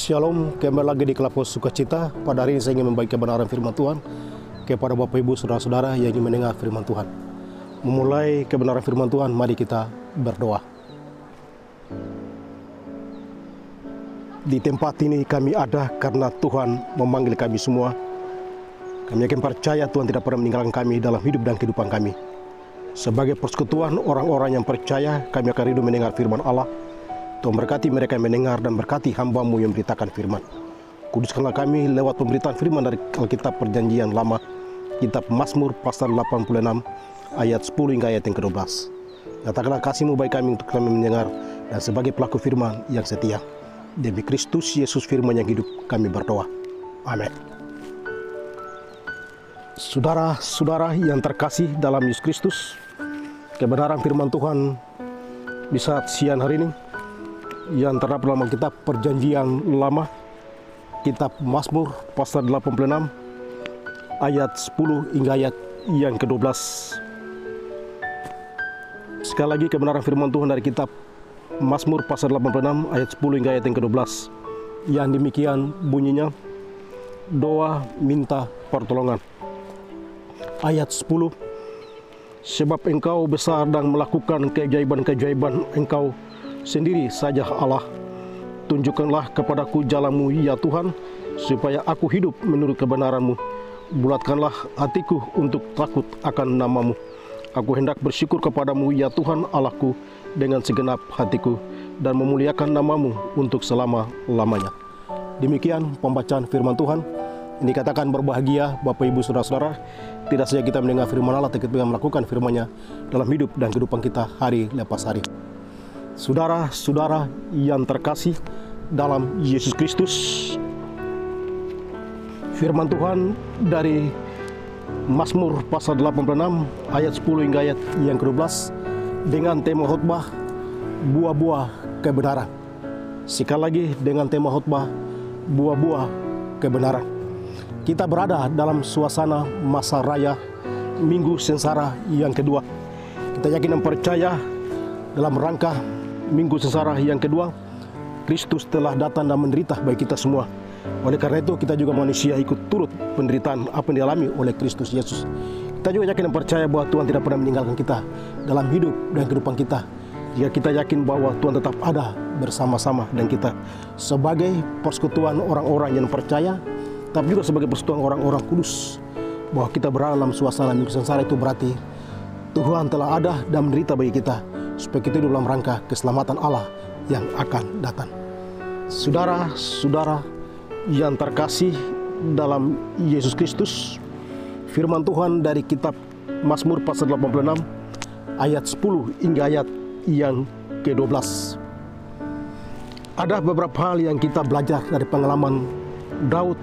Shalom, kembali lagi di Kelapa Sukacita. Pada hari ini saya ingin membagi kebenaran firman Tuhan kepada Bapak Ibu Saudara-saudara yang ingin mendengar firman Tuhan. Memulai kebenaran firman Tuhan, mari kita berdoa. Di tempat ini kami ada karena Tuhan memanggil kami semua. Kami yakin percaya Tuhan tidak pernah meninggalkan kami dalam hidup dan kehidupan kami. Sebagai persekutuan orang-orang yang percaya, kami akan rindu mendengar firman Allah. Tuhan berkati mereka yang mendengar dan berkati hamba-Mu yang memberitakan firman. Kuduskanlah kami lewat pemberitaan firman dari Alkitab Perjanjian Lama, Kitab Mazmur pasal 86 ayat 10 hingga ayat yang ke-12. Nyatakanlah kasih-Mu bagi kami untuk kami mendengar dan sebagai pelaku firman yang setia. Demi Kristus Yesus firman yang hidup kami berdoa. Amin. Saudara-saudara yang terkasih dalam Yesus Kristus, kebenaran firman Tuhan di saat siang hari ini yang terdapat dalam kitab Perjanjian Lama, kitab Mazmur pasal 86 ayat 10 hingga ayat yang ke-12. Sekali lagi kebenaran firman Tuhan dari kitab Mazmur pasal 86 ayat 10 hingga ayat yang ke-12, yang demikian bunyinya: doa minta pertolongan. Ayat 10, sebab Engkau besar dan melakukan keajaiban-keajaiban, Engkau sendiri saja Allah. Tunjukkanlah kepadaku jalan-Mu ya Tuhan, supaya aku hidup menurut kebenaran-Mu. Bulatkanlah hatiku untuk takut akan nama-Mu. Aku hendak bersyukur kepadamu ya Tuhan Allahku dengan segenap hatiku, dan memuliakan nama-Mu untuk selama-lamanya. Demikian pembacaan firman Tuhan. Ini katakan berbahagia Bapak Ibu Saudara-saudara, tidak saja kita mendengar firman Allah, tapi kita melakukan firman-Nya dalam hidup dan kehidupan kita hari lepas hari. Saudara-saudara yang terkasih dalam Yesus Kristus, firman Tuhan dari Mazmur pasal 86 ayat 10 hingga ayat yang ke-12 dengan tema khotbah buah-buah kebenaran. Sekali lagi dengan tema khotbah buah-buah kebenaran. Kita berada dalam suasana masa raya Minggu Sengsara yang kedua. Kita yakin dan percaya dalam rangka Minggu Sengsara yang kedua, Kristus telah datang dan menderita bagi kita semua. Oleh karena itu kita juga manusia ikut turut penderitaan apa yang dialami oleh Kristus Yesus. Kita juga yakin dan percaya bahwa Tuhan tidak pernah meninggalkan kita dalam hidup dan kehidupan kita. Jika kita yakin bahwa Tuhan tetap ada bersama-sama dengan kita sebagai persekutuan orang-orang yang percaya, tapi juga sebagai persekutuan orang-orang kudus, bahwa kita berada dalam suasana Minggu Sengsara, itu berarti Tuhan telah ada dan menderita bagi kita, supaya kita hidup dalam rangka keselamatan Allah yang akan datang. Saudara-saudara yang terkasih dalam Yesus Kristus, firman Tuhan dari kitab Mazmur pasal 86 ayat 10 hingga ayat yang ke-12. Ada beberapa hal yang kita belajar dari pengalaman Daud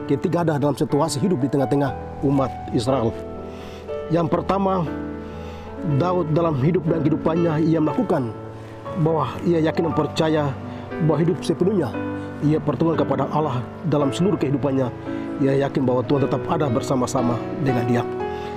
ketika ada dalam situasi hidup di tengah-tengah umat Israel. Yang pertama, Daud dalam hidup dan kehidupannya ia melakukan bahwa ia yakin dan percaya bahwa hidup sepenuhnya ia bergantung kepada Allah dalam seluruh kehidupannya. Ia yakin bahwa Tuhan tetap ada bersama-sama dengan dia.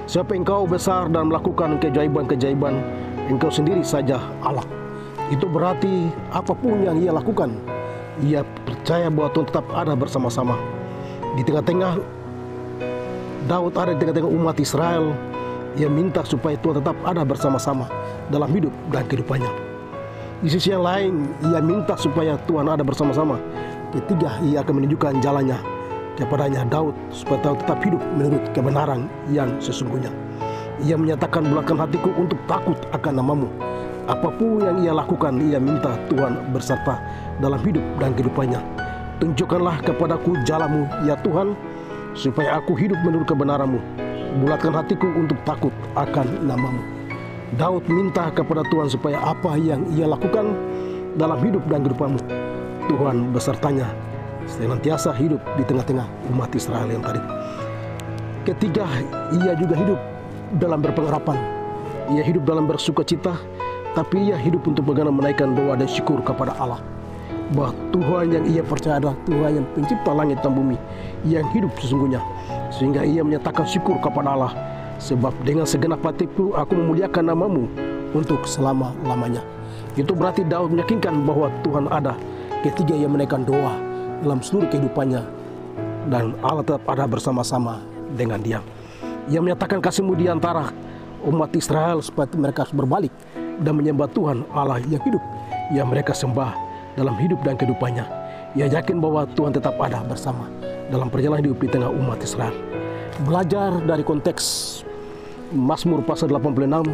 Sebab Engkau besar dan melakukan keajaiban-keajaiban, Engkau sendiri saja Allah. Itu berarti apapun yang ia lakukan, ia percaya bahwa Tuhan tetap ada bersama-sama. Di tengah-tengah Daud ada di tengah-tengah umat Israel, ia minta supaya Tuhan tetap ada bersama-sama dalam hidup dan kehidupannya. Di sisi yang lain, ia minta supaya Tuhan ada bersama-sama ketika ia akan menunjukkan jalannya kepadanya Daud, supaya Daud tetap hidup menurut kebenaran yang sesungguhnya. Ia menyatakan, bulatkan hatiku untuk takut akan nama-Mu. Apapun yang ia lakukan, ia minta Tuhan berserta dalam hidup dan kehidupannya. Tunjukkanlah kepadaku jalan-Mu ya Tuhan, supaya aku hidup menurut kebenaran-Mu. Bulatkan hatiku untuk takut akan nama-Mu. Daud minta kepada Tuhan supaya apa yang ia lakukan dalam hidup dan kehidupanmu, Tuhan besertanya senantiasa hidup di tengah-tengah umat Israel yang tadi. Ketiga, ia juga hidup dalam berpengharapan. Ia hidup dalam bersukacita, tapi ia hidup untuk menaikkan doa dan syukur kepada Allah, bahwa Tuhan yang ia percaya adalah Tuhan yang pencipta langit dan bumi, yang hidup sesungguhnya. Sehingga ia menyatakan syukur kepada Allah, sebab dengan segenap hatiku aku memuliakan nama-Mu untuk selama-lamanya. Itu berarti Daud meyakinkan bahwa Tuhan ada ketika ia menaikkan doa dalam seluruh kehidupannya, dan Allah tetap ada bersama-sama dengan dia. Ia menyatakan kasih-Mu di antara umat Israel supaya mereka harus berbalik dan menyembah Tuhan Allah yang hidup, yang mereka sembah dalam hidup dan kehidupannya. Ia yakin bahwa Tuhan tetap ada bersama dalam perjalanan hidup di tengah umat Israel. Belajar dari konteks Mazmur pasal 86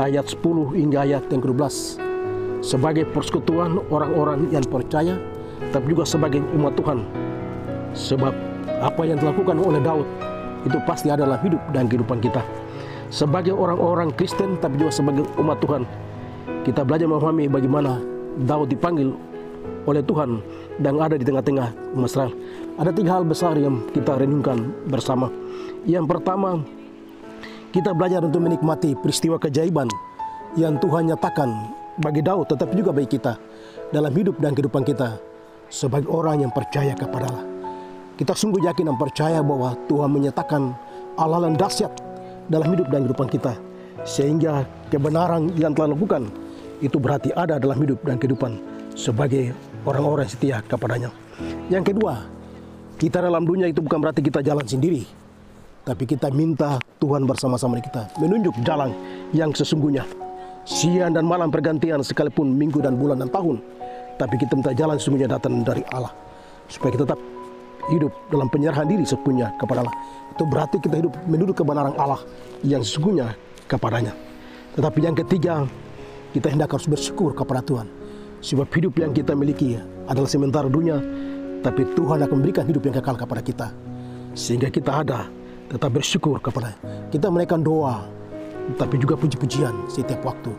ayat 10 hingga ayat yang ke-12 sebagai persekutuan orang-orang yang percaya, tapi juga sebagai umat Tuhan. Sebab apa yang dilakukan oleh Daud itu pasti ada dalam hidup dan kehidupan kita. Sebagai orang-orang Kristen, tapi juga sebagai umat Tuhan, kita belajar memahami bagaimana Daud dipanggil oleh Tuhan dan ada di tengah-tengah umat Israel. Ada 3 hal besar yang kita renungkan bersama. Yang pertama, kita belajar untuk menikmati peristiwa keajaiban yang Tuhan nyatakan bagi Daud, tetapi juga bagi kita dalam hidup dan kehidupan kita sebagai orang yang percaya kepada Allah. Kita sungguh yakin dan percaya bahwa Tuhan menyatakan hal-hal yang dahsyat dalam hidup dan kehidupan kita, sehingga kebenaran yang telah lakukan itu berarti ada dalam hidup dan kehidupan sebagai orang-orang setia kepadanya. Yang kedua, kita dalam dunia itu bukan berarti kita jalan sendiri, tapi kita minta Tuhan bersama-sama dengan kita menunjuk jalan yang sesungguhnya. Siang dan malam pergantian, sekalipun minggu dan bulan dan tahun, tapi kita minta jalan sesungguhnya datang dari Allah, supaya kita tetap hidup dalam penyerahan diri sepenuhnya kepada Allah. Itu berarti kita hidup menurut kebenaran Allah yang sesungguhnya kepadanya. Tetapi yang ketiga, kita hendak harus bersyukur kepada Tuhan, sebab hidup yang kita miliki adalah sementara dunia, tapi Tuhan akan memberikan hidup yang kekal kepada kita, sehingga kita ada tetap bersyukur kepada. Kita menaikkan doa, tapi juga puji-pujian setiap waktu.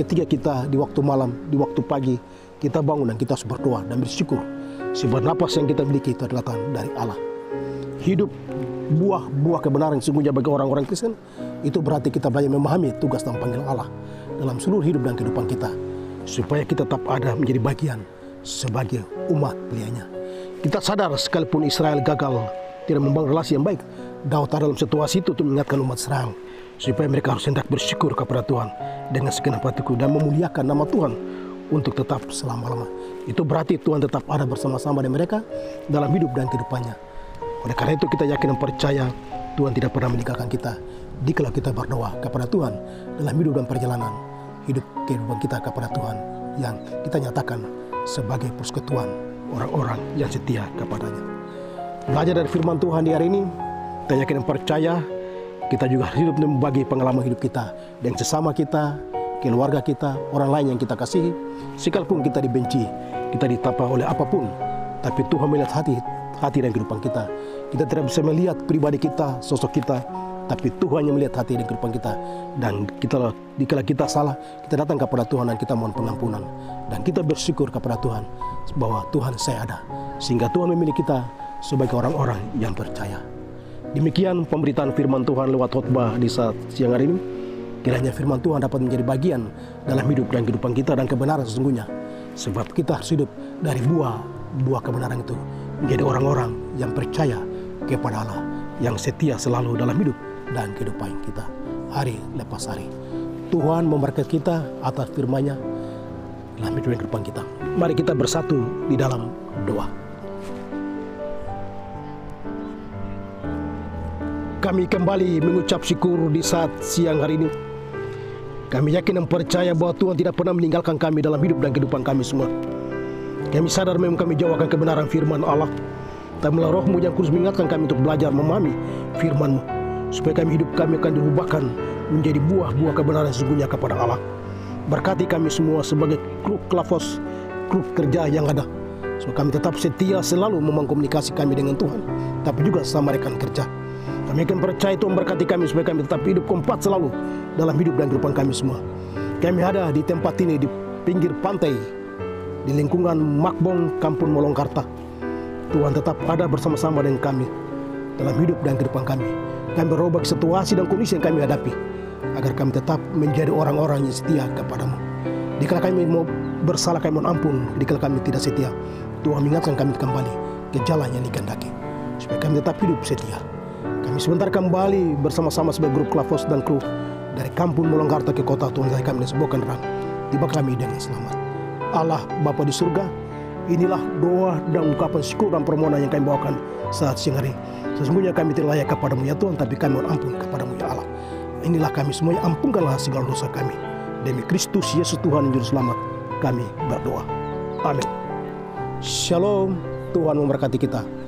Ketika kita di waktu malam, di waktu pagi, kita bangun dan kita harus berdoa dan bersyukur, sebab napas yang kita miliki itu adalah datang dari Allah. Hidup buah-buah kebenaran sesungguhnya bagi orang-orang Kristen, itu berarti kita banyak memahami tugas dan panggilan Allah dalam seluruh hidup dan kehidupan kita, supaya kita tetap ada menjadi bagian sebagai umat pilihannya. Kita sadar sekalipun Israel gagal tidak membangun relasi yang baik, Daud ada dalam situasi itu untuk mengingatkan umat Israel supaya mereka harus hendak bersyukur kepada Tuhan dengan segenap hatiku dan memuliakan nama Tuhan untuk tetap selama-lama. Itu berarti Tuhan tetap ada bersama-sama dengan mereka dalam hidup dan kehidupannya. Oleh karena itu kita yakin dan percaya Tuhan tidak pernah meninggalkan kita dikala kita berdoa kepada Tuhan dalam hidup dan perjalanan hidup kehidupan kita kepada Tuhan yang kita nyatakan sebagai persekutuan orang-orang yang setia kepadanya. Belajar dari firman Tuhan di hari ini, kita yakin dan percaya kita juga hidup dan membagi pengalaman hidup kita dengan sesama kita, keluarga kita, orang lain yang kita kasihi. Sekalipun kita dibenci, kita ditapa oleh apapun, tapi Tuhan melihat hati dan kehidupan kita. Kita tidak bisa melihat pribadi kita, sosok kita, tapi Tuhan yang melihat hati dan kehidupan kita. Dan kita, dikala kita salah, kita datang kepada Tuhan dan kita mohon pengampunan. Dan kita bersyukur kepada Tuhan bahwa Tuhan saya ada, sehingga Tuhan memilih kita sebagai orang-orang yang percaya. Demikian pemberitaan firman Tuhan lewat khotbah di saat siang hari ini. Kiranya firman Tuhan dapat menjadi bagian dalam hidup dan kehidupan kita dan kebenaran sesungguhnya. Sebab kita harus hidup dari buah kebenaran itu, menjadi orang-orang yang percaya kepada Allah, yang setia selalu dalam hidup dan kehidupan kita hari lepas hari. Tuhan memberkati kita atas firman-Nya dalam hidup dan kehidupan kita. Mari kita bersatu di dalam doa. Kami kembali mengucap syukur di saat siang hari ini. Kami yakin dan percaya bahwa Tuhan tidak pernah meninggalkan kami dalam hidup dan kehidupan kami semua. Kami sadar memang kami jauh akan kebenaran firman Allah, tapi melalui Roh-Mu yang kudus mengingatkan kami untuk belajar memahami firman-Mu, supaya hidup kami akan dirubahkan menjadi buah-buah kebenaran sesungguhnya kepada Allah. Berkati kami semua sebagai kru Klafos, kru kerja yang ada, supaya kami tetap setia selalu membangun komunikasi kami dengan Tuhan, tapi juga sama rekan kerja. Kami akan percaya Tuhan berkati kami supaya kami tetap hidup kompak selalu dalam hidup dan kehidupan kami semua. Kami ada di tempat ini di pinggir pantai, di lingkungan Makbong, Kampung Molongkarta. Tuhan tetap ada bersama-sama dengan kami dalam hidup dan kehidupan kami. Kami berubah situasi dan kondisi yang kami hadapi, agar kami tetap menjadi orang-orang yang setia kepadamu. Dikala kami mau bersalah, kami mohon ampun. Dikala kami tidak setia, Tuhan mengingatkan kami kembali ke jalan yang dikehendaki, supaya kami tetap hidup setia. Kami sebentar kembali bersama-sama sebagai grup Klafos dan kru dari Kampung Molongkarta ke kota Tuhan, dari kami dan sebuah kendaraan tiba kami dengan selamat. Allah Bapa di surga, Inilah doa dan ungkapan syukur dan permohonan yang kami bawakan saat siang hari. Sesungguhnya kami tidak layak kepadamu ya Tuhan, tapi kami mohon ampun kepadamu ya Allah. Inilah kami semuanya, ampunkanlah segala dosa kami. Demi Kristus Yesus Tuhan yang Juru Selamat, kami berdoa. Amin. Shalom, Tuhan memberkati kita.